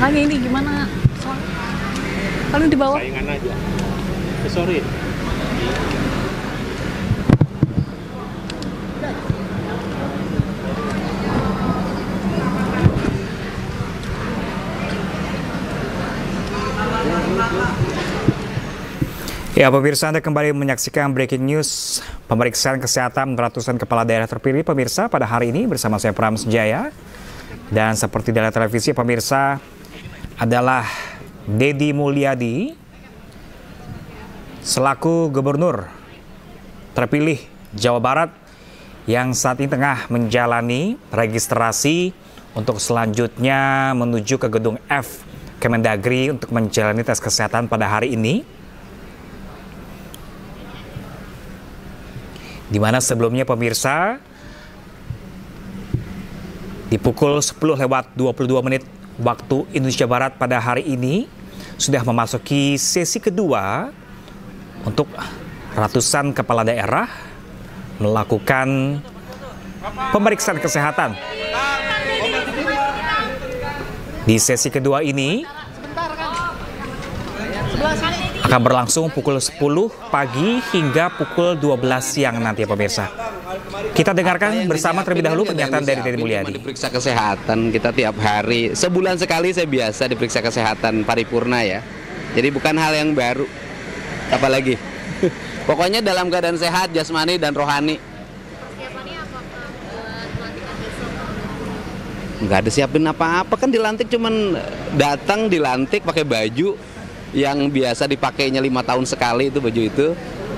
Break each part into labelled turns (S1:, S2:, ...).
S1: Makanya ini gimana? Paling di bawah.
S2: Saingan aja. Sorry.
S3: Ya, pemirsa, Anda kembali menyaksikan Breaking News. Pemeriksaan kesehatan ratusan kepala daerah terpilih, pemirsa, pada hari ini bersama saya Pram Senjaya. Dan seperti di layar televisi, pemirsa, adalah Deddy Mulyadi selaku gubernur terpilih Jawa Barat yang saat ini tengah menjalani registrasi untuk selanjutnya menuju ke gedung F Kemendagri untuk menjalani tes kesehatan pada hari ini. Di mana sebelumnya, pemirsa, di pukul 10:22 waktu Indonesia Barat pada hari ini sudah memasuki sesi kedua untuk ratusan kepala daerah melakukan pemeriksaan kesehatan. Di sesi kedua ini akan berlangsung pukul 10 pagi hingga pukul 12 siang nanti ya pemirsa. Kita dengarkan bersama terlebih dahulu pernyataan dari Deddy Mulyadi.
S4: Diperiksa kesehatan kita tiap hari, sebulan sekali saya biasa diperiksa kesehatan paripurna ya. Jadi bukan hal yang baru, apalagi. Pokoknya dalam keadaan sehat, jasmani dan rohani.
S5: Siapannya apakah buat pelantikan besok?
S4: Nggak ada siapin apa-apa, kan dilantik cuman datang dilantik pakai baju yang biasa dipakainya 5 tahun sekali, itu baju itu.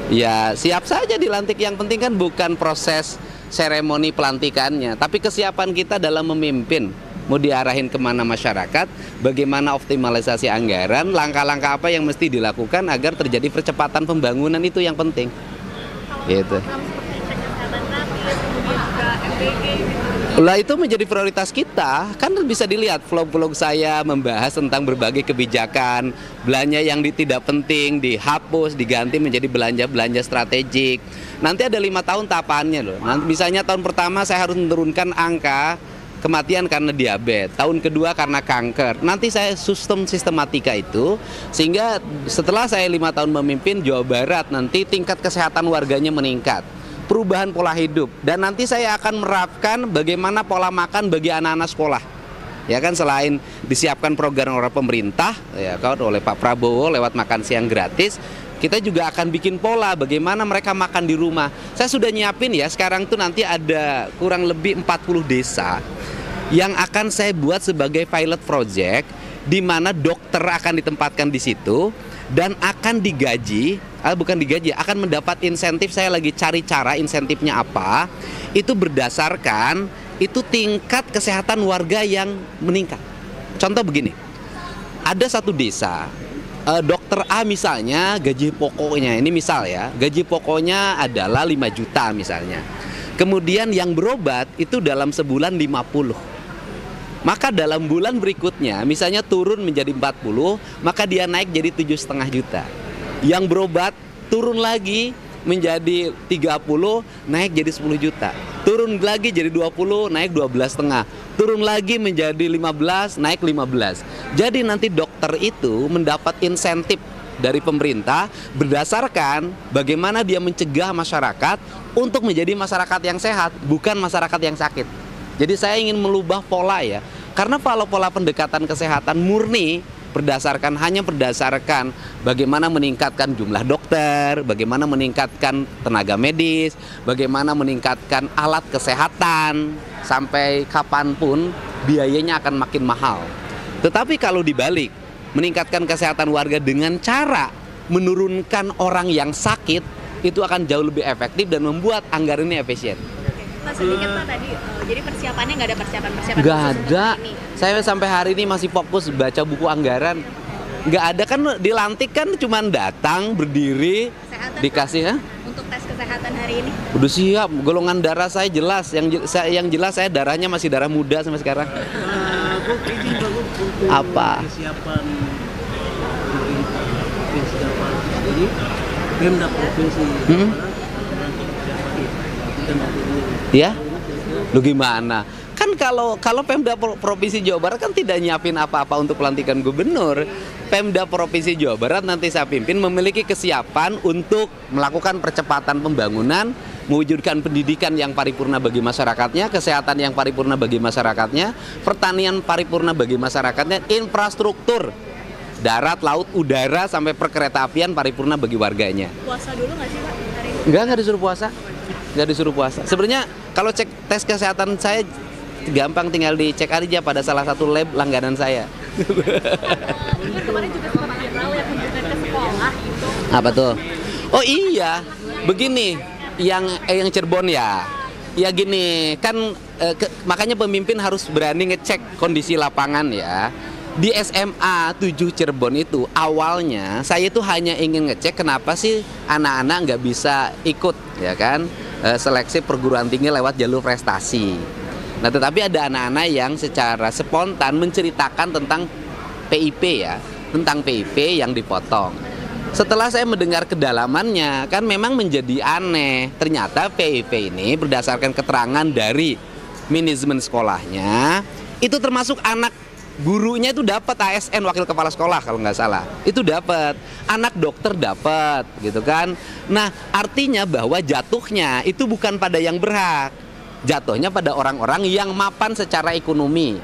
S4: Ya siap saja dilantik, yang penting kan bukan proses seremoni pelantikannya, tapi kesiapan kita dalam memimpin. Mau diarahin kemana masyarakat, bagaimana optimalisasi anggaran, langkah-langkah apa yang mesti dilakukan agar terjadi percepatan pembangunan, itu yang penting. Gitu. Lah itu menjadi prioritas kita, kan bisa dilihat vlog-vlog saya membahas tentang berbagai kebijakan, belanja yang tidak penting dihapus, diganti menjadi belanja-belanja strategik. Nanti ada 5 tahun tahapannya loh. Nanti misalnya tahun pertama saya harus menurunkan angka kematian karena diabetes, tahun kedua karena kanker. Nanti saya sistematika itu, sehingga setelah saya 5 tahun memimpin Jawa Barat, nanti tingkat kesehatan warganya meningkat. Perubahan pola hidup, dan nanti saya akan menerapkan bagaimana pola makan bagi anak-anak sekolah. Ya kan, selain disiapkan program oleh pemerintah ya kan, oleh Pak Prabowo lewat makan siang gratis, kita juga akan bikin pola bagaimana mereka makan di rumah. Saya sudah nyiapin ya, sekarang tuh nanti ada kurang lebih 40 desa yang akan saya buat sebagai pilot project, di mana dokter akan ditempatkan di situ dan akan digaji, bukan digaji, akan mendapat insentif. Saya lagi cari cara insentifnya apa. Itu berdasarkan itu tingkat kesehatan warga yang meningkat. Contoh begini, ada satu desa, dokter A misalnya gaji pokoknya, ini misal ya, gaji pokoknya adalah 5 juta misalnya. Kemudian yang berobat itu dalam sebulan 50. Maka dalam bulan berikutnya, misalnya turun menjadi 40, maka dia naik jadi 7,5 juta. Yang berobat turun lagi menjadi 30, naik jadi 10 juta. Turun lagi jadi 20, naik 12,5. Turun lagi menjadi 15, naik 15. Jadi nanti dokter itu mendapat insentif dari pemerintah berdasarkan bagaimana dia mencegah masyarakat untuk menjadi masyarakat yang sehat, bukan masyarakat yang sakit. Jadi saya ingin melubah pola ya, karena kalau pola pendekatan kesehatan murni hanya berdasarkan bagaimana meningkatkan jumlah dokter, bagaimana meningkatkan tenaga medis, bagaimana meningkatkan alat kesehatan, sampai kapanpun biayanya akan makin mahal. Tetapi kalau dibalik, meningkatkan kesehatan warga dengan cara menurunkan orang yang sakit, itu akan jauh lebih efektif dan membuat anggarannya efisien.
S5: Pak, sedikit Pak tadi, jadi persiapannya nggak ada persiapan
S4: Nggak
S5: khusus untuk
S4: ada.
S5: hari ini.
S4: Saya sampai hari ini masih fokus baca buku anggaran. Nggak ada, kan dilantik kan cuma datang, berdiri,
S5: Kesehatan,
S4: dikasih
S5: Pak, untuk tes kesehatan hari ini.
S4: udah siap. Golongan darah saya jelas. Yang jelas saya darahnya masih darah muda sampai sekarang.
S2: Bu, izin bagus untuk
S4: Apa?
S2: kesiapan pemerintah provinsi Jawa Barat ini, Pemda provinsi Jawa Barat,
S4: Ya? Lu gimana? Kan kan kalau Pemda Provinsi Jawa Barat kan tidak nyiapin apa-apa untuk pelantikan gubernur. Pemda Provinsi Jawa Barat nanti saya pimpin memiliki kesiapan untuk melakukan percepatan pembangunan, mewujudkan pendidikan yang paripurna bagi masyarakatnya, kesehatan yang paripurna bagi masyarakatnya, pertanian paripurna bagi masyarakatnya, infrastruktur darat, laut, udara sampai perkeretaapian paripurna bagi warganya.
S5: Puasa dulu nggak sih Pak hari ini?
S4: Nggak disuruh puasa. Nggak disuruh puasa. Sebenarnya kalau cek tes kesehatan saya gampang, tinggal dicek aja pada salah satu lab langganan saya.
S5: Kemarin juga sempat viral yang kunjungan ke sekolah itu.
S4: Apa tuh? Oh iya, begini, yang Cirebon ya. Ya gini, kan makanya pemimpin harus berani ngecek kondisi lapangan ya. Di SMA 7 Cirebon itu awalnya saya itu hanya ingin ngecek kenapa sih anak-anak nggak bisa ikut ya kan seleksi perguruan tinggi lewat jalur prestasi. Nah tetapi ada anak-anak yang secara spontan menceritakan tentang PIP ya, tentang PIP yang dipotong. Setelah saya mendengar kedalamannya kan memang menjadi aneh. Ternyata PIP ini berdasarkan keterangan dari manajemen sekolahnya itu termasuk anak gurunya itu dapat ASN wakil kepala sekolah kalau nggak salah, itu dapat, anak dokter dapat gitu kan. Nah artinya bahwa jatuhnya itu bukan pada yang berhak, jatuhnya pada orang-orang yang mapan secara ekonomi.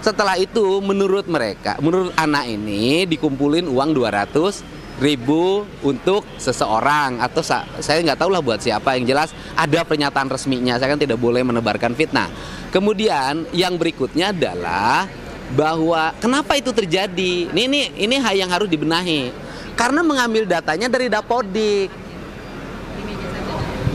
S4: Setelah itu menurut mereka, menurut anak ini dikumpulin uang 200.000 untuk seseorang atau saya nggak tahu lah buat siapa, yang jelas ada pernyataan resminya, saya kan tidak boleh menebarkan fitnah. Kemudian yang berikutnya adalah bahwa kenapa itu terjadi? Ini hal yang harus dibenahi. Karena mengambil datanya dari Dapodik.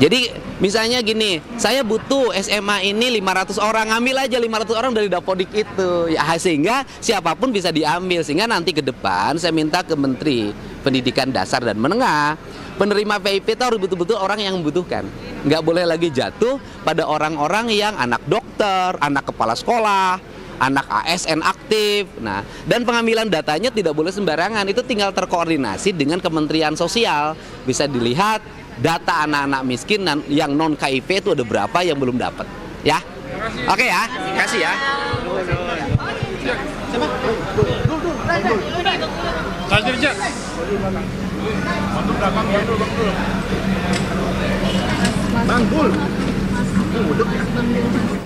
S4: Jadi misalnya gini, saya butuh SMA ini 500 orang, ambil aja 500 orang dari Dapodik itu. Ya sehingga siapapun bisa diambil, sehingga nanti ke depan saya minta ke Menteri Pendidikan Dasar dan Menengah, penerima PIP itu harus betul-betul orang yang membutuhkan. Nggak boleh lagi jatuh pada orang-orang yang anak dokter, anak kepala sekolah, anak ASN aktif. Nah, dan pengambilan datanya tidak boleh sembarangan. Itu tinggal terkoordinasi dengan Kementerian Sosial. Bisa dilihat data anak-anak miskin yang non KIP itu ada berapa yang belum dapat. Ya. Oke ya. Kasih ya.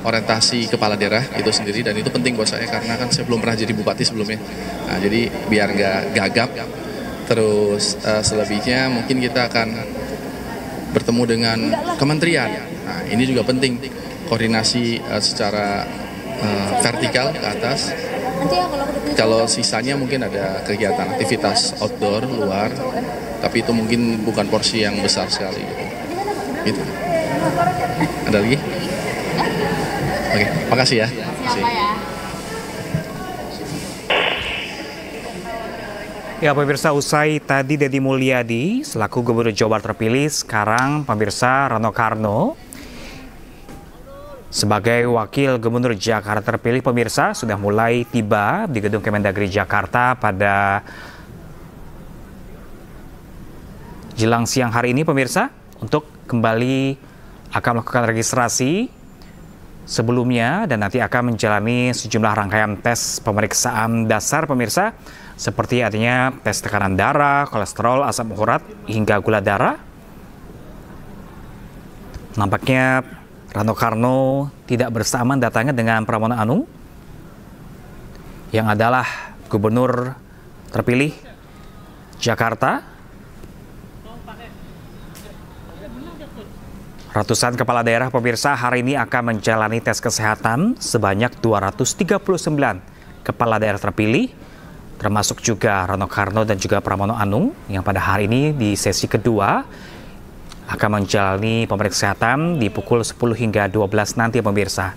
S6: Orientasi kepala daerah itu sendiri, dan itu penting buat saya karena kan saya belum pernah jadi bupati sebelumnya. Nah, jadi biar nggak gagap. Terus selebihnya mungkin kita akan bertemu dengan kementerian. Nah, ini juga penting koordinasi secara vertikal ke atas. Kalau sisanya mungkin ada kegiatan aktivitas outdoor luar, tapi itu mungkin bukan porsi yang besar sekali. Gitu. Ada lagi? Oke, makasih ya.
S5: Siapa ya?
S3: Ya pemirsa, usai tadi Deddy Mulyadi selaku Gubernur Jawa Barat terpilih, sekarang pemirsa Rano Karno sebagai Wakil Gubernur Jakarta terpilih, pemirsa sudah mulai tiba di Gedung Kemendagri Jakarta pada jelang siang hari ini pemirsa, untuk kembali akan melakukan registrasi sebelumnya dan nanti akan menjalani sejumlah rangkaian tes pemeriksaan dasar pemirsa, seperti artinya tes tekanan darah, kolesterol, asam urat, hingga gula darah. Nampaknya Rano Karno tidak bersamaan datanya dengan Pramono Anung yang adalah Gubernur terpilih Jakarta. Ratusan kepala daerah pemirsa hari ini akan menjalani tes kesehatan sebanyak 239 kepala daerah terpilih, termasuk juga Rano Karno dan juga Pramono Anung yang pada hari ini di sesi kedua akan menjalani pemeriksaan kesehatan di pukul 10 hingga 12 nanti pemirsa.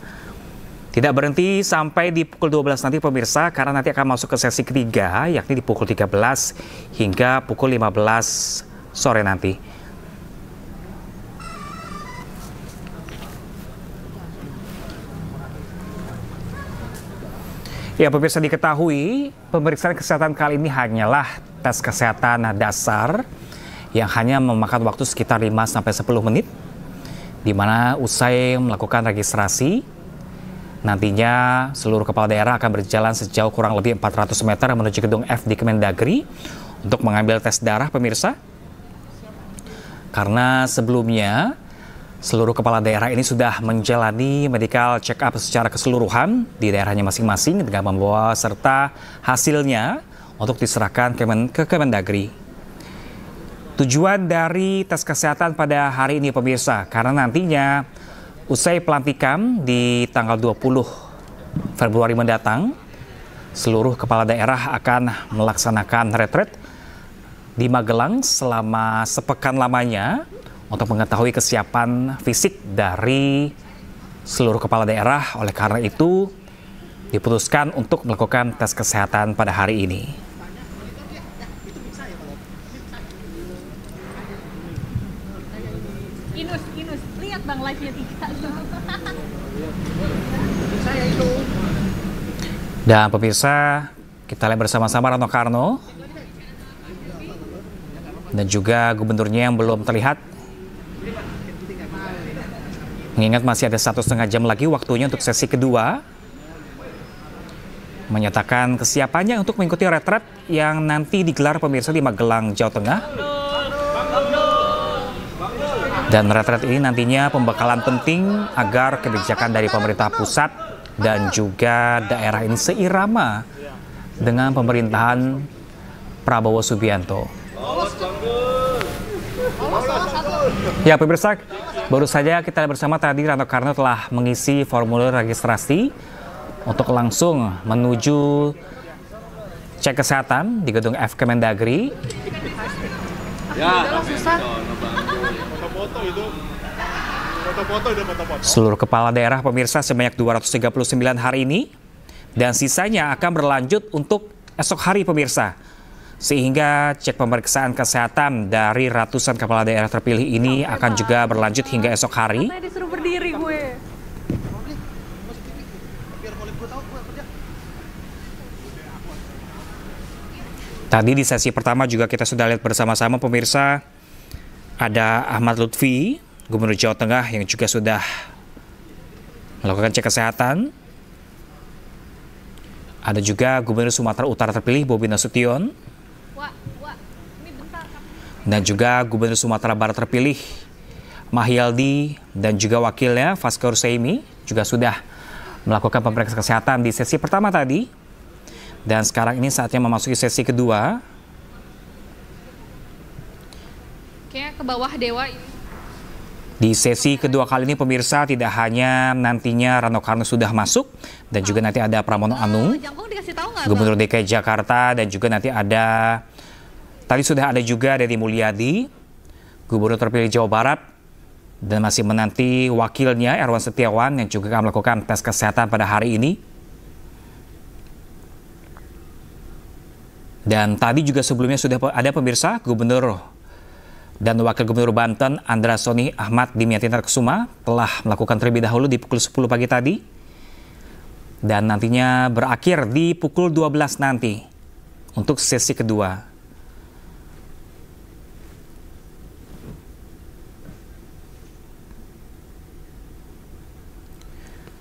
S3: Tidak berhenti sampai di pukul 12 nanti pemirsa, karena nanti akan masuk ke sesi ketiga yakni di pukul 13 hingga pukul 15 sore nanti. Ya pemirsa, diketahui pemeriksaan kesehatan kali ini hanyalah tes kesehatan dasar yang hanya memakan waktu sekitar 5-10 menit, di mana usai melakukan registrasi Nantinya seluruh kepala daerah akan berjalan sejauh kurang lebih 400 meter menuju gedung F di Kemendagri untuk mengambil tes darah, pemirsa. Karena sebelumnya seluruh kepala daerah ini sudah menjalani medical check up secara keseluruhan di daerahnya masing-masing dengan membawa serta hasilnya untuk diserahkan ke Kemendagri. Tujuan dari tes kesehatan pada hari ini, pemirsa, karena nantinya usai pelantikan di tanggal 20 Februari mendatang, seluruh kepala daerah akan melaksanakan retret di Magelang selama sepekan lamanya untuk mengetahui kesiapan fisik dari seluruh kepala daerah. Oleh karena itu, diputuskan untuk melakukan tes kesehatan pada hari ini.
S5: Inus, lihat Bang live-nya 3.
S3: Dan pemirsa, kita lihat bersama-sama Rano Karno dan juga gubernurnya yang belum terlihat. Mengingat masih ada 1,5 jam lagi waktunya untuk sesi kedua, menyatakan kesiapannya untuk mengikuti retret yang nanti digelar, pemirsa, di Magelang, Jawa Tengah. Dan retret ini nantinya pembekalan penting agar kebijakan dari pemerintah pusat dan juga daerah ini seirama dengan pemerintahan Prabowo Subianto. Ya pemirsa, baru saja kita bersama tadi Rano Karno telah mengisi formulir registrasi untuk langsung menuju cek kesehatan di gedung F Kemendagri. Seluruh kepala daerah, pemirsa, sebanyak 239 hari ini, dan sisanya akan berlanjut untuk esok hari, pemirsa. Sehingga cek pemeriksaan kesehatan dari ratusan kepala daerah terpilih ini akan juga berlanjut hingga esok hari.
S5: Disuruh berdiri gue.
S3: Tadi di sesi pertama juga kita sudah lihat bersama-sama, pemirsa, ada Ahmad Lutfi, Gubernur Jawa Tengah, yang juga sudah melakukan cek kesehatan. Ada juga Gubernur Sumatera Utara terpilih Bobi Nasution. Dan juga Gubernur Sumatera Barat terpilih Mahyaldi dan juga wakilnya Faskar Seimi juga sudah melakukan pemeriksaan kesehatan di sesi pertama tadi. Dan sekarang ini saatnya memasuki sesi kedua.
S5: Kayaknya ke bawah Dewa ini.
S3: Di sesi kedua kali ini, pemirsa, tidak hanya nantinya Rano Karno sudah masuk, dan juga nanti ada Pramono Anung, Gubernur DKI Jakarta, dan juga nanti ada, tadi sudah ada juga Deddy Mulyadi, Gubernur terpilih Jawa Barat, dan masih menanti wakilnya Erwan Setiawan yang juga akan melakukan tes kesehatan pada hari ini. Dan tadi juga sebelumnya sudah ada, pemirsa, Gubernur dan Wakil Gubernur Banten Andra Soni Ahmad Dimyati Narkesuma telah melakukan terlebih dahulu di pukul 10 pagi tadi. Dan nantinya berakhir di pukul 12 nanti untuk sesi kedua.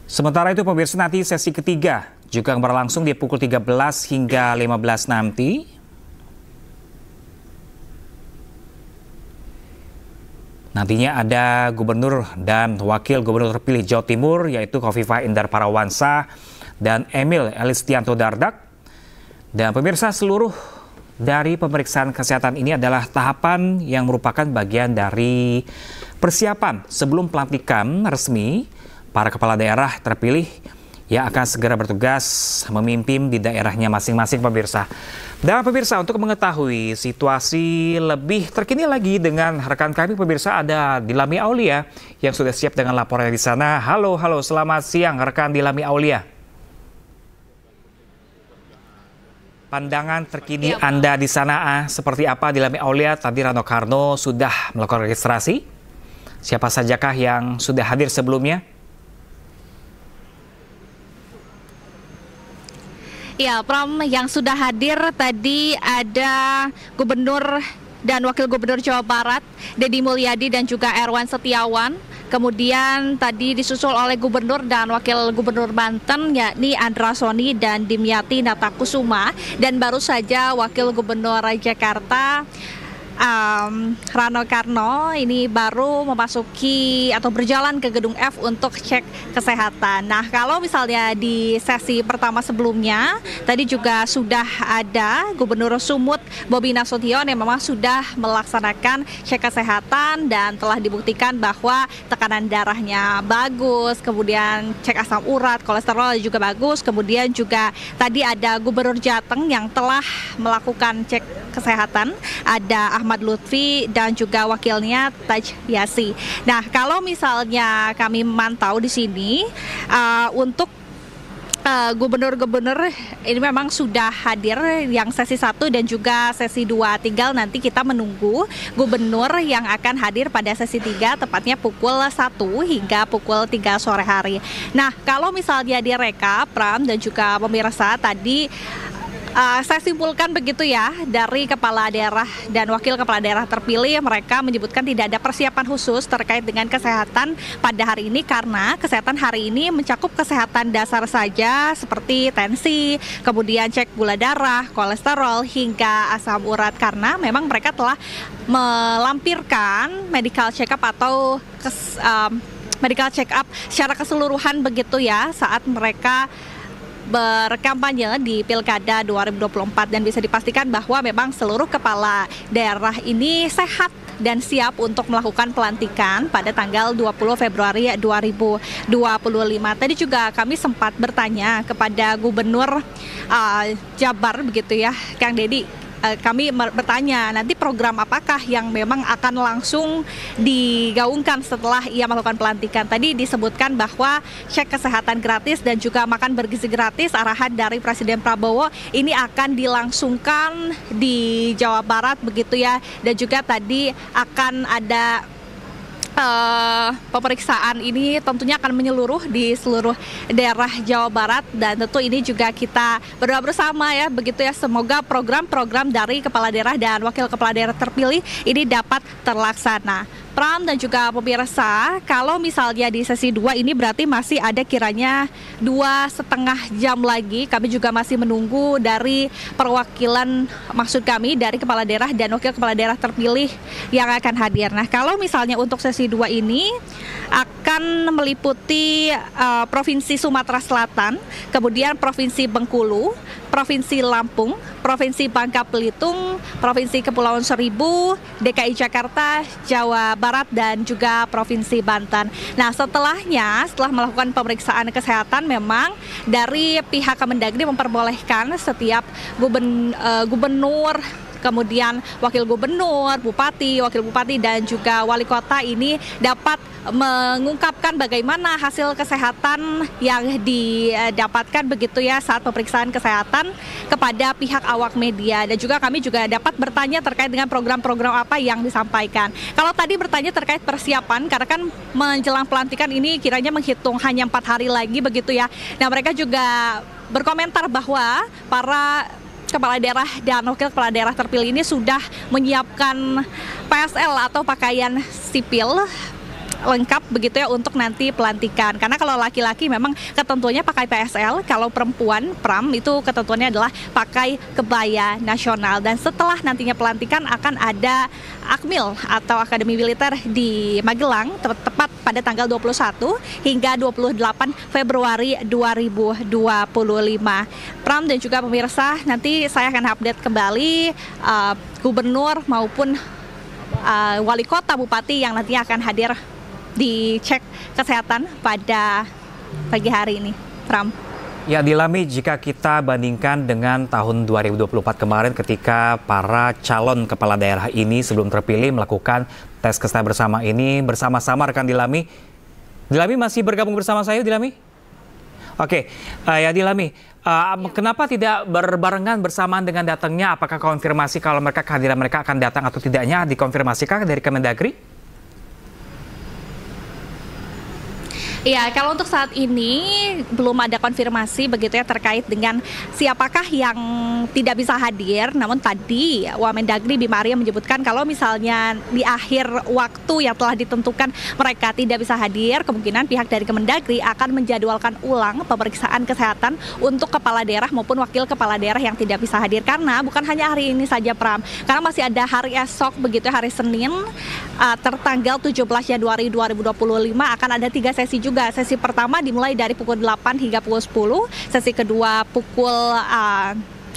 S3: Sementara itu, pemirsa, nanti sesi ketiga juga berlangsung di pukul 13 hingga 15 nanti. Nantinya ada Gubernur dan Wakil Gubernur terpilih Jawa Timur, yaitu Khofifah Indar Parawansa dan Emil Elistianto Dardak. Dan pemirsa, seluruh dari pemeriksaan kesehatan ini adalah tahapan yang merupakan bagian dari persiapan sebelum pelantikan resmi para kepala daerah terpilih yang akan segera bertugas memimpin di daerahnya masing-masing, pemirsa. Dan pemirsa, untuk mengetahui situasi lebih terkini lagi dengan rekan kami, pemirsa, ada Dilami Aulia yang sudah siap dengan laporannya di sana. Halo, selamat siang rekan Dilami Aulia. Pandangan terkini Anda di sana seperti apa, Dilami Aulia? Tadi Rano Karno sudah melakukan registrasi. Siapa sajakah yang sudah hadir sebelumnya?
S5: Ya, Pram, yang sudah hadir tadi ada Gubernur dan Wakil Gubernur Jawa Barat, Deddy Mulyadi dan juga Erwan Setiawan.
S1: kemudian tadi disusul oleh Gubernur dan Wakil Gubernur Banten yakni Andra Soni dan Dimyati Natakusuma, dan baru saja Wakil Gubernur Jakarta Rano Karno ini baru memasuki atau berjalan ke gedung F untuk cek kesehatan. Nah, kalau misalnya di sesi pertama sebelumnya tadi juga sudah ada Gubernur Sumut Bobi Nasution yang memang sudah melaksanakan cek kesehatan dan telah dibuktikan bahwa tekanan darahnya bagus, kemudian cek asam urat, kolesterol juga bagus. Kemudian juga tadi ada Gubernur Jateng yang telah melakukan cek kesehatan, ada Ahmad Lutfi dan juga wakilnya Taj Yasi. Nah, kalau misalnya kami memantau di sini untuk gubernur-gubernur ini memang sudah hadir yang sesi 1 dan juga sesi 2. Tinggal nanti kita menunggu gubernur yang akan hadir pada sesi 3 tepatnya pukul 1 hingga pukul 3 sore hari. Nah, kalau misalnya direkap Pram dan juga pemirsa tadi saya simpulkan begitu ya, dari kepala daerah dan wakil kepala daerah terpilih, mereka menyebutkan tidak ada persiapan khusus terkait dengan kesehatan pada hari ini karena kesehatan hari ini mencakup kesehatan dasar saja seperti tensi, kemudian cek gula darah, kolesterol hingga asam urat, karena memang mereka telah melampirkan medical check up atau medical check up secara keseluruhan begitu ya saat mereka berkampanye di Pilkada 2024, dan bisa dipastikan bahwa memang seluruh kepala daerah ini sehat dan siap untuk melakukan pelantikan pada tanggal 20 Februari 2025. Tadi juga kami sempat bertanya kepada Gubernur Jabar begitu ya, Kang Dedi. Kami bertanya nanti program apakah yang memang akan langsung digaungkan setelah ia melakukan pelantikan. Tadi disebutkan bahwa cek kesehatan gratis dan juga makan bergizi gratis arahan dari Presiden Prabowo ini akan dilangsungkan di Jawa Barat begitu ya, dan juga tadi akan ada pemeriksaan ini tentunya akan menyeluruh di seluruh daerah Jawa Barat, dan tentu ini juga kita berdoa bersama ya begitu ya, semoga program-program dari kepala daerah dan wakil kepala daerah terpilih ini dapat terlaksana. Pram dan juga pemirsa, kalau misalnya di sesi 2 ini berarti masih ada kiranya 2,5 jam lagi. Kami juga masih menunggu dari perwakilan, maksud kami dari kepala daerah dan wakil kepala daerah terpilih yang akan hadir. Nah, kalau misalnya untuk sesi 2 ini akan meliputi Provinsi Sumatera Selatan, kemudian Provinsi Bengkulu, Provinsi Lampung, Provinsi Bangka Belitung, Provinsi Kepulauan Seribu, DKI Jakarta, Jawa Barat, dan juga Provinsi Banten. Nah, setelah melakukan pemeriksaan kesehatan, memang dari pihak Kemendagri memperbolehkan setiap gubernur, kemudian wakil gubernur, bupati, wakil bupati, dan juga wali kota ini dapat mengungkapkan bagaimana hasil kesehatan yang didapatkan begitu ya saat pemeriksaan kesehatan kepada pihak awak media, dan juga kami juga dapat bertanya terkait dengan program-program apa yang disampaikan. Kalau tadi bertanya terkait persiapan, karena kan menjelang pelantikan ini kiranya menghitung hanya 4 hari lagi begitu ya. Nah, mereka juga berkomentar bahwa para kepala daerah dan wakil kepala daerah terpilih ini sudah menyiapkan PSL atau pakaian sipil lengkap begitu ya untuk nanti pelantikan. Karena kalau laki-laki memang ketentuannya pakai PSL, kalau perempuan Pram itu ketentuannya adalah pakai kebaya nasional. Dan setelah nantinya pelantikan akan ada Akmil atau Akademi Militer di Magelang tepat pada tanggal 21 hingga 28 Februari 2025. Pram dan juga pemirsa, nanti saya akan update kembali gubernur maupun wali kota, bupati yang nantinya akan hadir dicek kesehatan pada pagi hari ini. Pram.
S3: Ya, Dilami, jika kita bandingkan dengan tahun 2024 kemarin ketika para calon kepala daerah ini sebelum terpilih melakukan tes kesehatan bersama ini bersama-sama rekan Dilami. Dilami masih bergabung bersama saya, Dilami? Oke, ya Dilami, kenapa tidak berbarengan bersamaan dengan datangnya? Apakah konfirmasi kalau mereka kehadiran mereka akan datang atau tidaknya dikonfirmasikan dari Kemendagri?
S1: Iya, kalau untuk saat ini belum ada konfirmasi begitu ya terkait dengan siapakah yang tidak bisa hadir. Namun tadi Wamendagri Bima Arya menyebutkan kalau misalnya di akhir waktu yang telah ditentukan mereka tidak bisa hadir, kemungkinan pihak dari Kemendagri akan menjadwalkan ulang pemeriksaan kesehatan untuk kepala daerah maupun wakil kepala daerah yang tidak bisa hadir. Karena bukan hanya hari ini saja, Pram, karena masih ada hari esok begitu, hari Senin tertanggal 17 Januari 2025 akan ada 3 sesi juga. Sesi pertama dimulai dari pukul 8 hingga pukul 10, sesi kedua pukul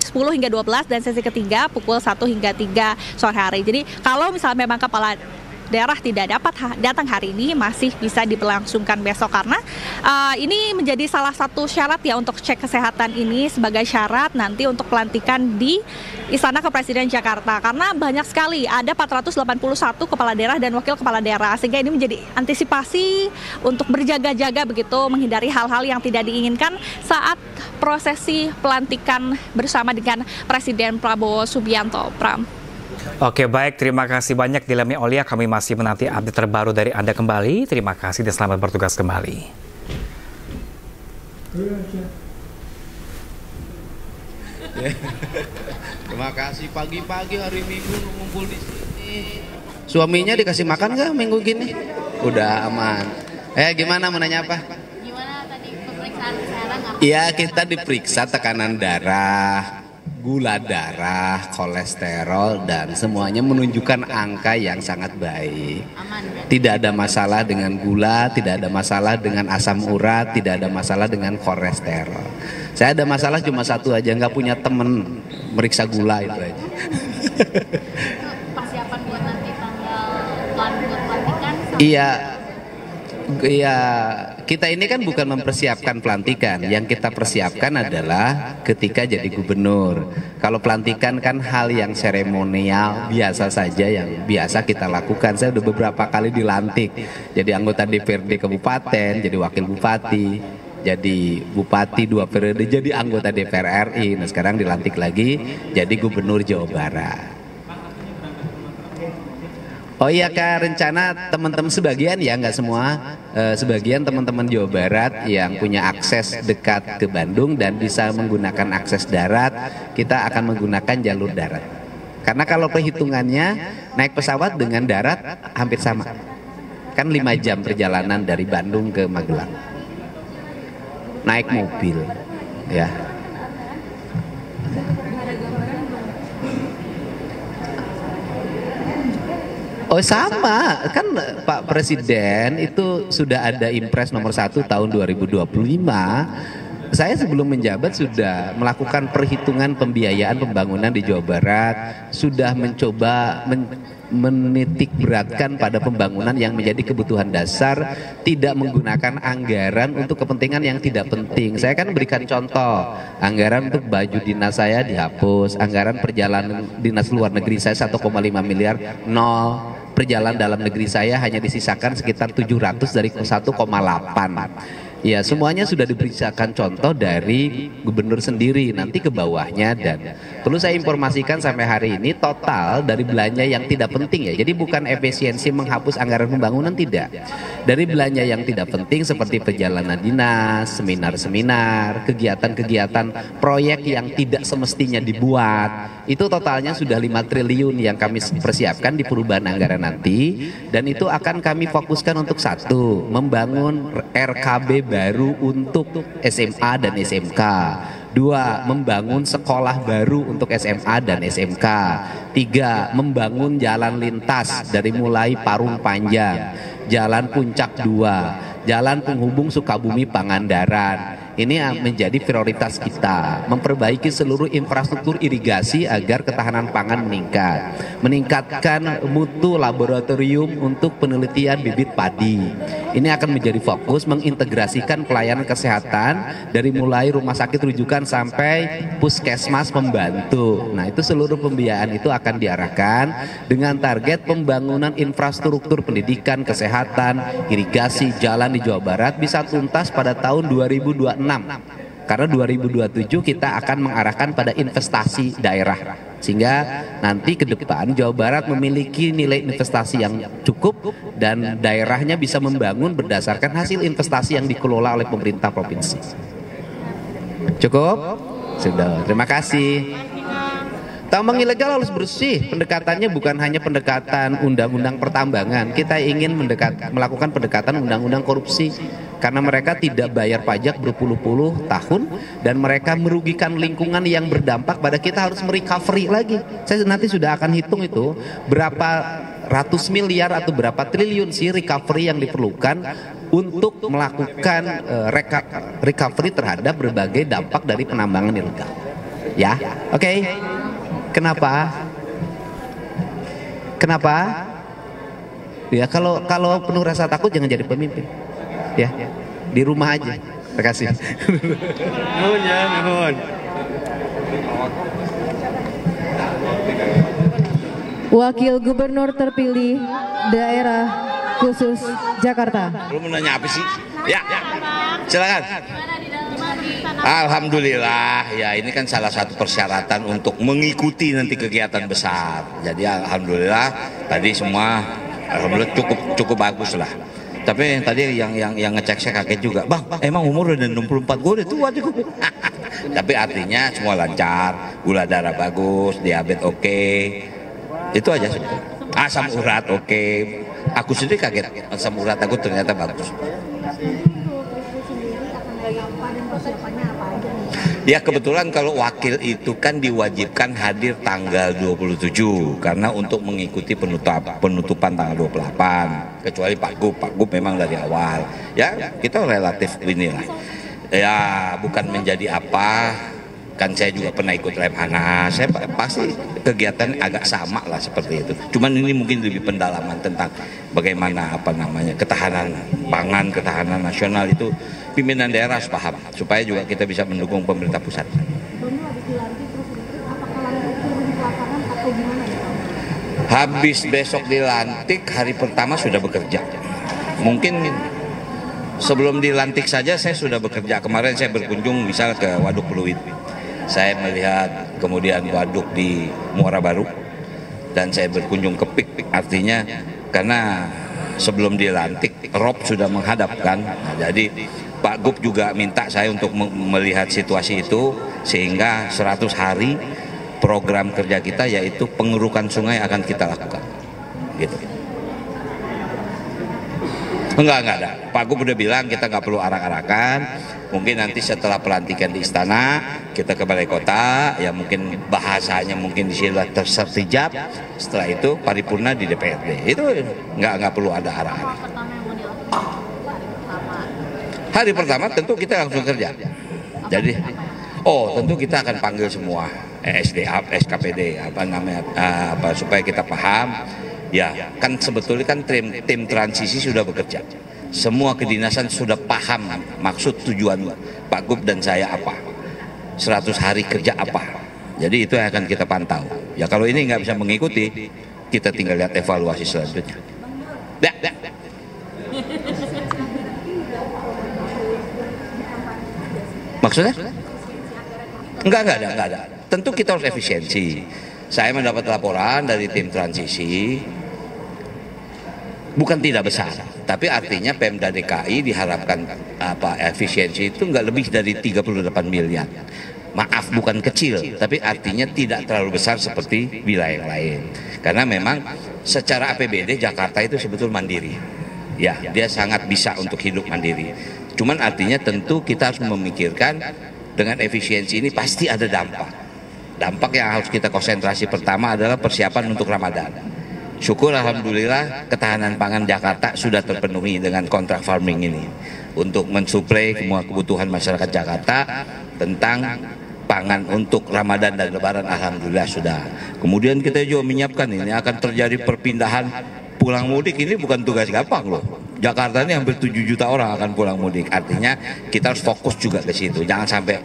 S1: 10 hingga 12, dan sesi ketiga pukul 1 hingga 3 sore hari. Jadi kalau misalnya memang kepala daerah tidak dapat datang hari ini, masih bisa diberlangsungkan besok, karena ini menjadi salah satu syarat ya untuk cek kesehatan ini sebagai syarat nanti untuk pelantikan di Istana Kepresidenan Jakarta, karena banyak sekali ada 481 kepala daerah dan wakil kepala daerah, sehingga ini menjadi antisipasi untuk berjaga-jaga begitu, menghindari hal-hal yang tidak diinginkan saat prosesi pelantikan bersama dengan Presiden Prabowo Subianto. Pram.
S3: Oke, baik, terima kasih banyak Dilemi Olia. Kami masih menanti update terbaru dari Anda kembali. Terima kasih dan selamat bertugas kembali.
S4: Terima kasih, pagi-pagi hari Minggu ngumpul di sini. Suaminya dikasih makan nggak minggu gini? Udah aman. Gimana, mau nanya apa?
S5: Gimana tadi pemeriksaan kesehatan?
S4: Iya, kita diperiksa tekanan darah, gula darah, kolesterol, dan semuanya menunjukkan angka yang sangat baik. Tidak ada masalah dengan gula, tidak ada masalah dengan asam urat, tidak ada masalah dengan kolesterol. Saya ada masalah cuma satu aja, nggak punya temen meriksa gula itu aja.
S5: Persiapan buat nanti tanggal buat pelantikan?
S4: Iya, kita ini kan bukan mempersiapkan pelantikan. Yang kita persiapkan adalah ketika jadi gubernur. Kalau pelantikan kan hal yang seremonial, biasa saja, yang biasa kita lakukan. Saya udah beberapa kali dilantik jadi anggota DPRD kabupaten, jadi wakil bupati, jadi bupati 2 periode, jadi anggota DPR RI. Nah, sekarang dilantik lagi jadi gubernur Jawa Barat. Oh iya Kak, rencana teman-teman sebagian ya, nggak semua, sebagian teman-teman Jawa Barat yang punya akses dekat ke Bandung dan bisa menggunakan akses darat, kita akan menggunakan jalur darat. Karena kalau perhitungannya naik pesawat dengan darat hampir sama, kan 5 jam perjalanan dari Bandung ke Magelang. Naik mobil, ya. Oh sama, kan Pak Presiden itu sudah ada Impres nomor 1 tahun 2025. Saya sebelum menjabat sudah melakukan perhitungan pembiayaan pembangunan di Jawa Barat, sudah mencoba menitik beratkan pada pembangunan yang menjadi kebutuhan dasar, tidak menggunakan anggaran untuk kepentingan yang tidak penting. Saya kan berikan contoh, anggaran untuk baju dinas saya dihapus, anggaran perjalanan dinas luar negeri saya 1,5 miliar nol. Perjalanan dalam negeri saya hanya disisakan sekitar 700 dari 1,8. Ya, semuanya sudah diberikan contoh dari gubernur sendiri, nanti ke bawahnya. Dan perlu saya informasikan sampai hari ini total dari belanja yang tidak penting ya. Jadi bukan efisiensi menghapus anggaran pembangunan, tidak. Dari belanja yang tidak penting seperti perjalanan dinas, seminar-seminar, kegiatan-kegiatan proyek yang tidak semestinya dibuat, itu totalnya sudah 5 triliun yang kami persiapkan di perubahan anggaran nanti. Dan itu akan kami fokuskan untuk satu, membangun RKB baru untuk SMA dan SMK. 2, membangun sekolah baru untuk SMA dan SMK. 3, membangun jalan lintas dari mulai Parung Panjang, Jalan Puncak 2, Jalan Penghubung Sukabumi Pangandaran. Ini menjadi prioritas kita, memperbaiki seluruh infrastruktur irigasi agar ketahanan pangan meningkat, meningkatkan mutu laboratorium untuk penelitian bibit padi. Ini akan menjadi fokus, mengintegrasikan pelayanan kesehatan dari mulai rumah sakit rujukan sampai puskesmas membantu. Nah, itu seluruh pembiayaan itu akan diarahkan dengan target pembangunan infrastruktur pendidikan, kesehatan, irigasi, jalan di Jawa Barat bisa tuntas pada tahun 2026. Karena 2027 kita akan mengarahkan pada investasi daerah, sehingga nanti ke depan Jawa Barat memiliki nilai investasi yang cukup dan daerahnya bisa membangun berdasarkan hasil investasi yang dikelola oleh pemerintah provinsi. Cukup? Sudah, terima kasih. Tambang ilegal harus bersih. Pendekatannya bukan hanya pendekatan undang-undang pertambangan. Kita ingin melakukan pendekatan undang-undang korupsi. Karena mereka tidak bayar pajak berpuluh-puluh tahun dan mereka merugikan lingkungan yang berdampak pada kita, harus merecovery lagi. Saya nanti sudah akan hitung itu berapa ratus miliar atau berapa triliun sih recovery yang diperlukan untuk melakukan recovery terhadap berbagai dampak dari penambangan ilegal. Ya, oke. Kenapa? Kenapa? Ya kalau penuh rasa takut jangan jadi pemimpin. Ya, di rumah aja. Terima kasih.
S2: Nuhun ya, nuhun.
S7: Wakil Gubernur terpilih Daerah Khusus Jakarta.
S8: Lu mau nanya apa sih? Ya, silakan. Alhamdulillah, ya ini kan salah satu persyaratan untuk mengikuti nanti kegiatan besar. Jadi alhamdulillah tadi semua alhamdulillah cukup bagus lah. Tapi tadi yang ngecek saya kaget juga, bang, emang umur udah 64, gue udah tua juga. Tapi artinya semua lancar, gula darah bagus, diabetes oke. Itu aja sebetulnya. Asam urat oke. Aku sendiri kaget, asam urat aku ternyata bagus. Ya kebetulan kalau wakil itu kan diwajibkan hadir tanggal 27 karena untuk mengikuti penutupan tanggal 28, kecuali Pak Gub memang dari awal. Ya kita relatif inilah. Ya bukan menjadi apa, kan saya juga pernah ikut Lemhanas, saya pasti kegiatan agak sama lah seperti itu. Cuman ini mungkin lebih pendalaman tentang bagaimana ketahanan pangan, ketahanan nasional itu pimpinan daerah harus paham supaya juga kita bisa mendukung pemerintah pusat. Habis besok dilantik, hari pertama sudah bekerja. Mungkin sebelum dilantik saja saya sudah bekerja. Kemarin saya berkunjung misal ke Waduk Pluit. Saya melihat kemudian waduk di Muara Baru dan saya berkunjung ke PIK. Artinya karena sebelum dilantik rob sudah menghadapkan. Nah, jadi Pak Gub juga minta saya untuk melihat situasi itu sehingga 100 hari program kerja kita yaitu pengerukan sungai akan kita lakukan. Gitu. Enggak ada. Pak Gub udah bilang kita nggak perlu arak-arakan. Mungkin nanti setelah pelantikan di istana kita ke balai kota, ya mungkin bahasanya mungkin di sini tersertijab. Setelah itu paripurna di DPRD. Itu nggak perlu ada arah-arah. Hari pertama tentu kita langsung kerja. Jadi, tentu kita akan panggil semua SDA, SKPD, supaya kita paham. Ya, kan sebetulnya kan tim transisi sudah bekerja. Semua kedinasan sudah paham maksud tujuan Pak Gub dan saya apa. 100 hari kerja apa. Jadi itu yang akan kita pantau. Ya kalau ini nggak bisa mengikuti, kita tinggal lihat evaluasi selanjutnya. Maksudnya? Enggak ada. Tentu kita harus efisiensi. Saya mendapat laporan dari tim transisi, bukan tidak besar, tapi artinya Pemda DKI diharapkan efisiensi itu enggak lebih dari 38 miliar. Maaf, bukan kecil, tapi artinya tidak terlalu besar seperti wilayah lain. Karena memang secara APBD Jakarta itu sebetulnya mandiri. Ya, dia sangat bisa untuk hidup mandiri. Cuman artinya tentu kita harus memikirkan dengan efisiensi ini pasti ada dampak. Dampak yang harus kita konsentrasi pertama adalah persiapan untuk Ramadan. Syukur alhamdulillah ketahanan pangan Jakarta sudah terpenuhi dengan kontrak farming ini untuk mensuplai semua kebutuhan masyarakat Jakarta tentang pangan untuk Ramadan dan Lebaran alhamdulillah sudah. Kemudian kita juga menyiapkan ini akan terjadi perpindahan pulang mudik, ini bukan tugas gampang loh. Jakarta ini hampir 7 juta orang akan pulang mudik. Artinya kita harus fokus juga ke situ. Jangan sampai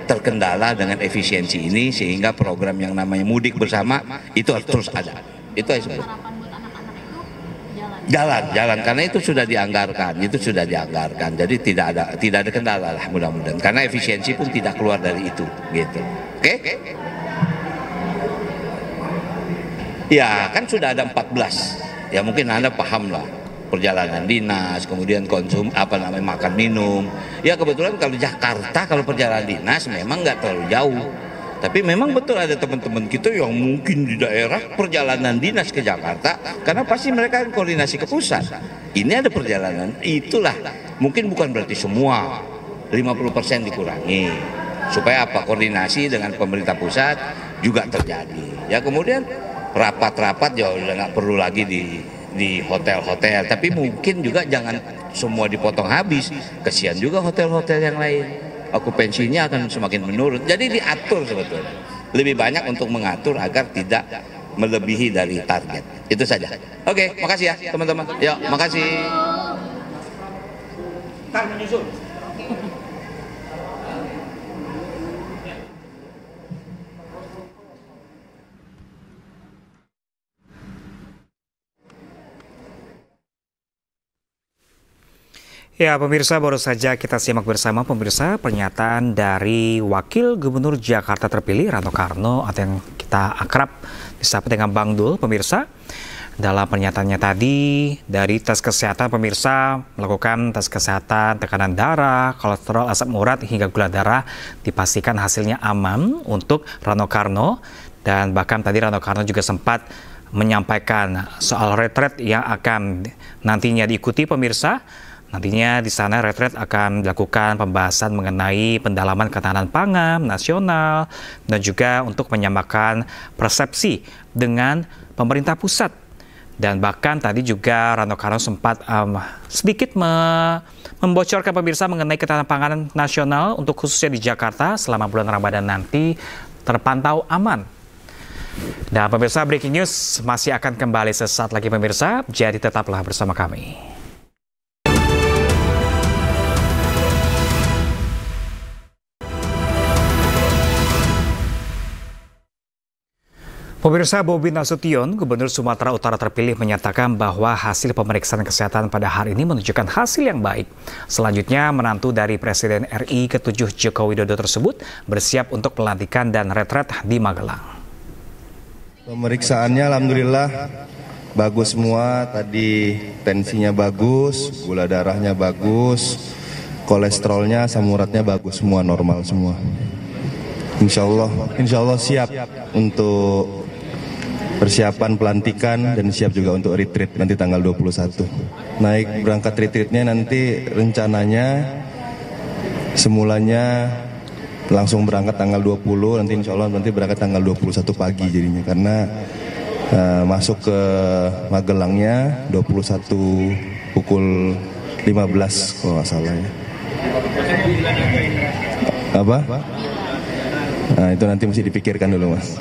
S8: terkendala dengan efisiensi ini sehingga program yang namanya mudik bersama itu harus terus ada. Itu aja. Jalan karena itu sudah dianggarkan, jadi tidak ada kendala lah mudah-mudahan, karena efisiensi pun tidak keluar dari itu, gitu. Oke? Ya kan sudah ada 14, ya mungkin Anda paham lah, perjalanan dinas, kemudian makan minum. Ya kebetulan kalau Jakarta, kalau perjalanan dinas memang nggak terlalu jauh. Tapi memang betul ada teman-teman kita yang mungkin di daerah perjalanan dinas ke Jakarta, karena pasti mereka koordinasi ke pusat. Ini ada perjalanan, itulah mungkin bukan berarti semua, 50% dikurangi. Supaya apa? Koordinasi dengan pemerintah pusat juga terjadi. Ya kemudian rapat-rapat ya udah nggak perlu lagi di hotel-hotel. Tapi mungkin juga jangan semua dipotong habis, kesian juga hotel-hotel yang lain. Okupansinya akan semakin menurun. Jadi diatur sebetulnya. Lebih banyak untuk mengatur agar tidak melebihi dari target. Itu saja. Oke, makasih ya teman-teman. Yuk, makasih. Ntar menyusul.
S3: Ya pemirsa, baru saja kita simak bersama pemirsa pernyataan dari Wakil Gubernur Jakarta terpilih Rano Karno atau yang kita akrab disapa dengan Bang Dul pemirsa. Dalam pernyataannya tadi dari tes kesehatan pemirsa melakukan tes kesehatan tekanan darah, kolesterol, asam urat hingga gula darah dipastikan hasilnya aman untuk Rano Karno, dan bahkan tadi Rano Karno juga sempat menyampaikan soal retret yang akan nantinya diikuti pemirsa. Nantinya di sana retret akan dilakukan pembahasan mengenai pendalaman ketahanan pangan nasional dan juga untuk menyamakan persepsi dengan pemerintah pusat. Dan bahkan tadi juga Rano Karno sempat sedikit membocorkan pemirsa mengenai ketahanan pangan nasional untuk khususnya di Jakarta selama bulan Ramadan nanti terpantau aman. Dan pemirsa, breaking news masih akan kembali sesaat lagi pemirsa, jadi tetaplah bersama kami. Pemirsa, Bobi Nasution, Gubernur Sumatera Utara terpilih, menyatakan bahwa hasil pemeriksaan kesehatan pada hari ini menunjukkan hasil yang baik. Selanjutnya, menantu dari Presiden RI ke-7 Joko Widodo tersebut bersiap untuk pelantikan dan retret di Magelang.
S9: Pemeriksaannya alhamdulillah bagus semua, tadi tensinya bagus, gula darahnya bagus, kolesterolnya, asam uratnya bagus semua, normal semua. Insya Allah siap untuk persiapan pelantikan dan siap juga untuk retreat nanti tanggal 21. Naik berangkat retreatnya nanti rencananya semulanya langsung berangkat tanggal 20, nanti insya Allah nanti berangkat tanggal 21 pagi jadinya, karena masuk ke Magelangnya 21 pukul 15 kalau nggak salah ya. Apa? Nah itu nanti mesti dipikirkan dulu Mas.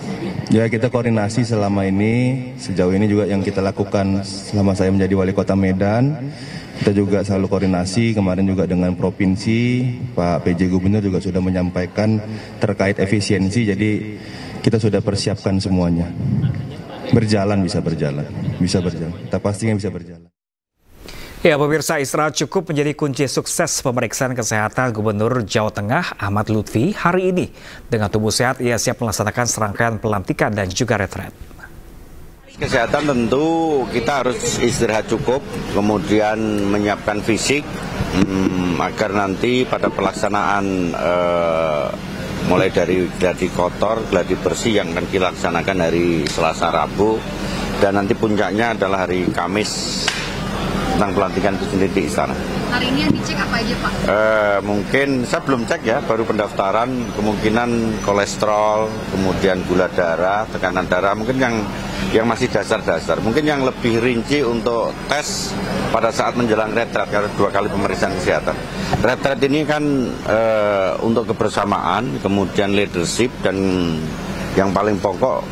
S9: Ya kita koordinasi selama ini, sejauh ini juga yang kita lakukan selama saya menjadi wali kota Medan, kita juga selalu koordinasi, kemarin juga dengan provinsi, Pak PJ Gubernur juga sudah menyampaikan terkait efisiensi, jadi kita sudah persiapkan semuanya. Bisa berjalan, kita pastinya bisa berjalan.
S3: Ya pemirsa, istirahat cukup menjadi kunci sukses pemeriksaan kesehatan Gubernur Jawa Tengah Ahmad Lutfi hari ini. Dengan tubuh sehat, ia siap melaksanakan serangkaian pelantikan dan juga retret.
S10: Kesehatan tentu kita harus istirahat cukup, kemudian menyiapkan fisik agar nanti pada pelaksanaan mulai dari gladi kotor, gladi bersih yang akan dilaksanakan hari Selasa Rabu, dan nanti puncaknya adalah hari Kamis tentang pelantikan itu sendiri di istana.
S5: Hari ini yang dicek apa aja Pak?
S10: Mungkin saya belum cek ya, baru pendaftaran, kemungkinan kolesterol, kemudian gula darah, tekanan darah, mungkin yang masih dasar-dasar. Mungkin yang lebih rinci untuk tes pada saat menjelang retret, karena 2 kali pemeriksaan kesehatan. Retret ini kan untuk kebersamaan, kemudian leadership, dan yang paling pokok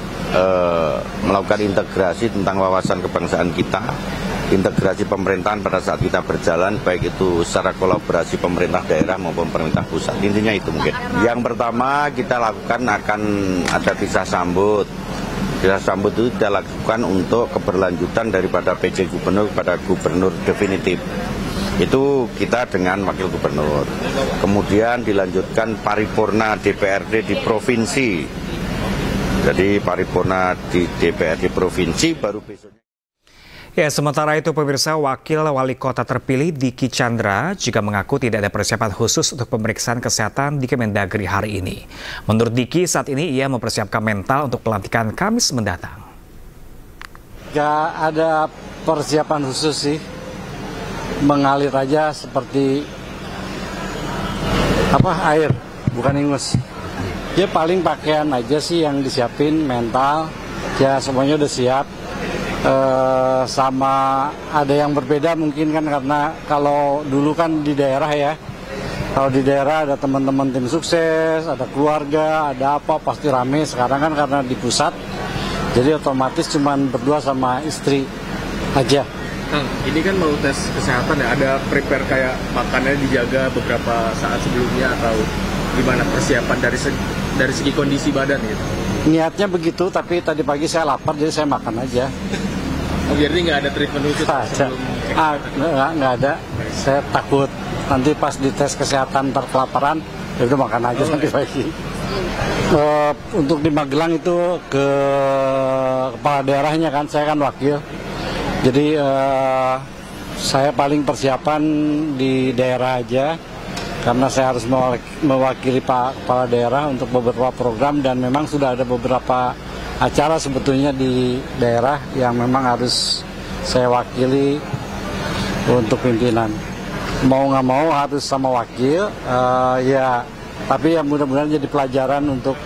S10: melakukan integrasi tentang wawasan kebangsaan kita, integrasi pemerintahan pada saat kita berjalan, baik itu secara kolaborasi pemerintah daerah maupun pemerintah pusat. Intinya itu mungkin. Yang pertama kita lakukan akan ada kisah sambut Kita sambut itu kita lakukan untuk keberlanjutan daripada PJ Gubernur kepada Gubernur definitif. Itu kita dengan Wakil Gubernur. Kemudian dilanjutkan paripurna DPRD di provinsi. Jadi paripurna di DPRD provinsi baru besoknya.
S3: Ya, sementara itu pemirsa, Wakil Wali Kota terpilih Diki Chandra juga mengaku tidak ada persiapan khusus untuk pemeriksaan kesehatan di Kemendagri hari ini. Menurut Diki, saat ini ia mempersiapkan mental untuk pelantikan Kamis mendatang.
S11: Gak ada persiapan khusus sih, mengalir aja seperti air, bukan ingus. Ya paling pakaian aja sih yang disiapin, mental, ya semuanya udah siap. Sama ada yang berbeda mungkin kan, karena kalau dulu kan di daerah ya, kalau di daerah ada teman-teman tim sukses, ada keluarga, ada apa, pasti rame. Sekarang kan karena di pusat, jadi otomatis cuman berdua sama istri aja.
S12: Kang, ini kan mau tes kesehatan ya, ada prepare kayak makannya dijaga beberapa saat sebelumnya atau gimana persiapan dari segi kondisi badan gitu?
S11: Niatnya begitu, tapi tadi pagi saya lapar jadi saya makan aja.
S12: Oh, jadi nggak ada treatment khusus?
S11: Nggak ada. Saya takut nanti pas dites kesehatan terkelaparan, ya udah makan aja nanti pagi. Untuk di Magelang itu ke kepala daerahnya kan, saya kan wakil. Jadi saya paling persiapan di daerah aja, karena saya harus mewakili Pak Kepala Daerah untuk beberapa program, dan memang sudah ada beberapa acara sebetulnya di daerah yang memang harus saya wakili untuk pimpinan. Mau nggak mau harus sama wakil, ya. Tapi ya mudah-mudahan jadi pelajaran untuk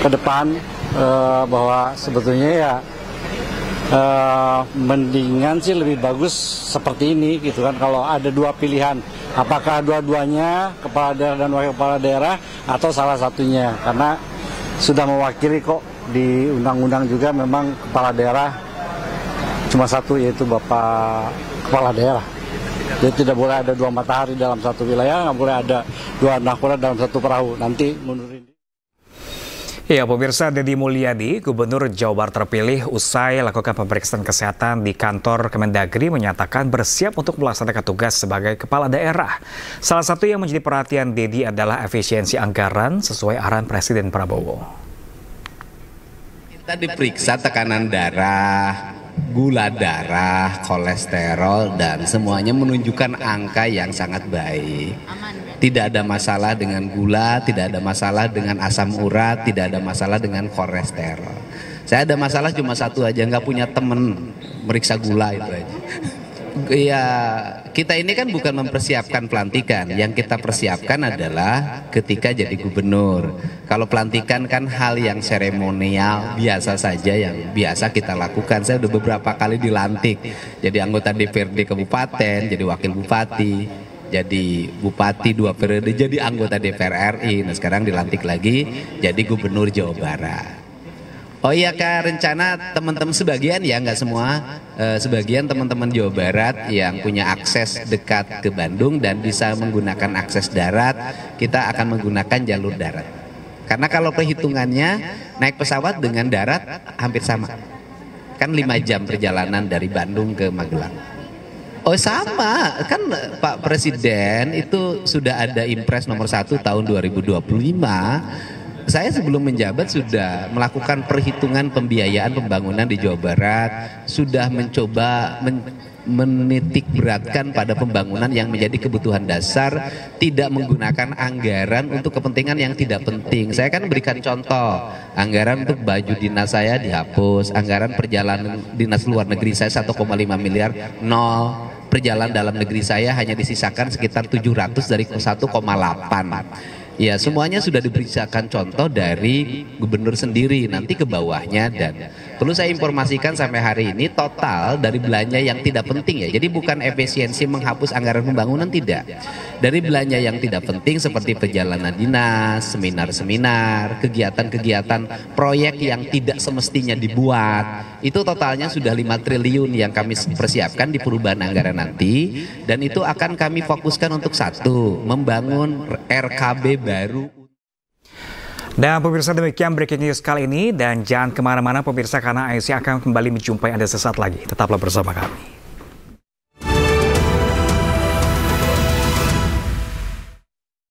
S11: ke depan, bahwa sebetulnya ya mendingan sih lebih bagus seperti ini gitu kan, kalau ada dua pilihan. Apakah dua-duanya, kepala daerah dan wakil kepala daerah, atau salah satunya? Karena sudah mewakili kok, di undang-undang juga memang kepala daerah cuma satu, yaitu Bapak Kepala Daerah. Jadi tidak boleh ada dua matahari dalam satu wilayah, nggak boleh ada dua nahkoda dalam satu perahu. Nanti mundurin.
S3: Ya, pemirsa, Deddy Mulyadi, Gubernur Jawa Barat terpilih usai lakukan pemeriksaan kesehatan di kantor Kemendagri, menyatakan bersiap untuk melaksanakan tugas sebagai kepala daerah. Salah satu yang menjadi perhatian Deddy adalah efisiensi anggaran sesuai arahan Presiden Prabowo.
S4: Kita diperiksa tekanan darah, gula darah, kolesterol, dan semuanya menunjukkan angka yang sangat baik. Tidak ada masalah dengan gula, tidak ada masalah dengan asam urat, tidak ada masalah dengan kolesterol. Saya ada masalah cuma satu aja, nggak punya temen meriksa gula itu aja. Ya, kita ini kan bukan mempersiapkan pelantikan. Yang kita persiapkan adalah ketika jadi gubernur. Kalau pelantikan kan hal yang seremonial, biasa saja, yang biasa kita lakukan. Saya udah beberapa kali dilantik jadi anggota DPRD kabupaten, jadi wakil bupati, jadi bupati 2 periode, jadi anggota DPR RI. Nah, sekarang dilantik lagi jadi gubernur Jawa Barat. Oh iya Kak, rencana teman-teman sebagian ya, nggak semua, sebagian teman-teman Jawa Barat yang punya akses dekat ke Bandung dan bisa menggunakan akses darat, kita akan menggunakan jalur darat. Karena kalau perhitungannya naik pesawat dengan darat hampir sama. Kan 5 jam perjalanan dari Bandung ke Magelang. Oh sama, kan Pak Presiden itu sudah ada Impres nomor 1 tahun 2025. Saya sebelum menjabat sudah melakukan perhitungan pembiayaan pembangunan di Jawa Barat, sudah mencoba menitik beratkan pada pembangunan yang menjadi kebutuhan dasar, tidak menggunakan anggaran untuk kepentingan yang tidak penting. Saya kan berikan contoh, anggaran untuk baju dinas saya dihapus, anggaran perjalanan dinas luar negeri saya 1,5 miliar, nol. Perjalanan dalam negeri saya hanya disisakan sekitar 700 dari 1,8. Ya, semuanya sudah diberikan contoh dari gubernur sendiri, nanti ke bawahnya. Dan perlu saya informasikan sampai hari ini total dari belanja yang tidak penting ya. Jadi bukan efisiensi menghapus anggaran pembangunan, tidak. Dari belanja yang tidak penting seperti perjalanan dinas, seminar-seminar, kegiatan-kegiatan proyek yang tidak semestinya dibuat, itu totalnya sudah 5 triliun yang kami persiapkan di perubahan anggaran nanti. Dan itu akan kami fokuskan untuk satu, membangun RKB baru.
S3: Dan pemirsa, demikian breaking news kali ini, dan jangan kemana-mana pemirsa karena IC akan kembali menjumpai Anda sesaat lagi. Tetaplah bersama kami.